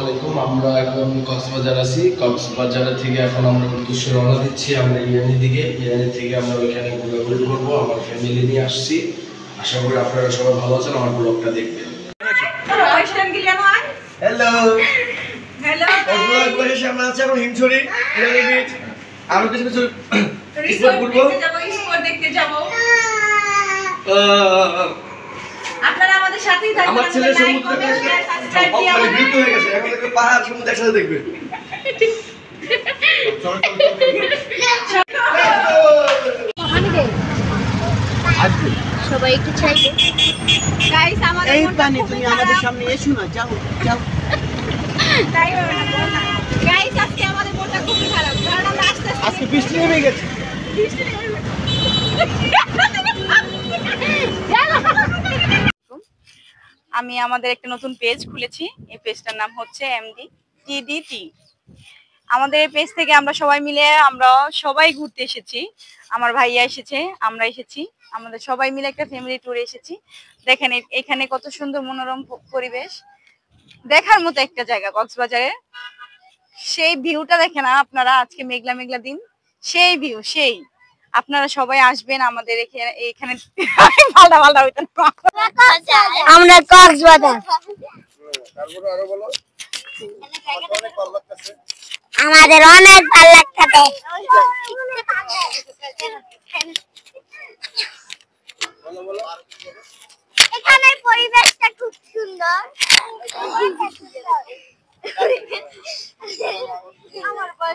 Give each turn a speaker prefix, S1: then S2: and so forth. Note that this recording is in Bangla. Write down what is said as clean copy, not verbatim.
S1: আলাইকুম। আমরা এখন কক্সবাজার আছি। কক্সবাজার থেকে এখন আমরা উদ্দেশ্যে রওনা দিচ্ছি। আমরা ইরানি দিকে, ইরানি থেকে আমরা ওইখানে ঘোরাঘুরি করবো। আমার ফ্যামিলি নিয়ে আসছি। আশা করি আপনারা সবাই ভালো আছেন, আমার ব্লগটা দেখবেন।
S2: হ্যালো হ্যালো কক্সবাজার আমরা আছি এখন হিমছড়ি ইরানি বিচ। আরো কিছু কিছু স্পট ঘুরবো,
S3: স্পট দেখতে যাব। আপনারা আমাদের সাথেই থাকবেন।
S2: আমার ছেলে সমুদ্রে বিরক্ত হয়ে গেছে, এখন দেখবে পাহাড় সমুদ্র একসাথে দেখবে।
S4: সবাই একটু চাইবে গাইস আমাদের
S5: এই পানি তুমি আমাদের সামনে এসো না, যাও যাও।
S4: তাই গাইস আজকে আমাদের মনটা খুবই খারাপ কারণ আমরা
S5: আজকে বৃষ্টি নেমে গেছে।
S3: আমি আমাদের একটা নতুন পেজ খুলেছি। এই পেজটার নাম হচ্ছে এমডি টিডিটি। আমাদের এই পেজ থেকে আমরা সবাই মিলে আমরা সবাই ঘুরতে এসেছি। আমার ভাইয়া এসেছে, আমরা এসেছি, আমাদের সবাই মিলে একটা ফ্যামিলি ট্যুরে এসেছি। দেখেন এখানে কত সুন্দর মনোরম পরিবেশ, দেখার মতো একটা জায়গা কক্সবাজারে। সেই ভিউটা দেখেন আপনারা, আজকে মেঘলা মেঘলা দিন, সেই ভিউ সেই। আপনারা সবাই আসবেন আমাদের এখানে। ভালো ভালো হইতেন
S4: আমরা কক্সবাজার আমাদের অনেক ভালো লাগতেছে। এখানের পরিবেশটা খুব সুন্দর। আমার বল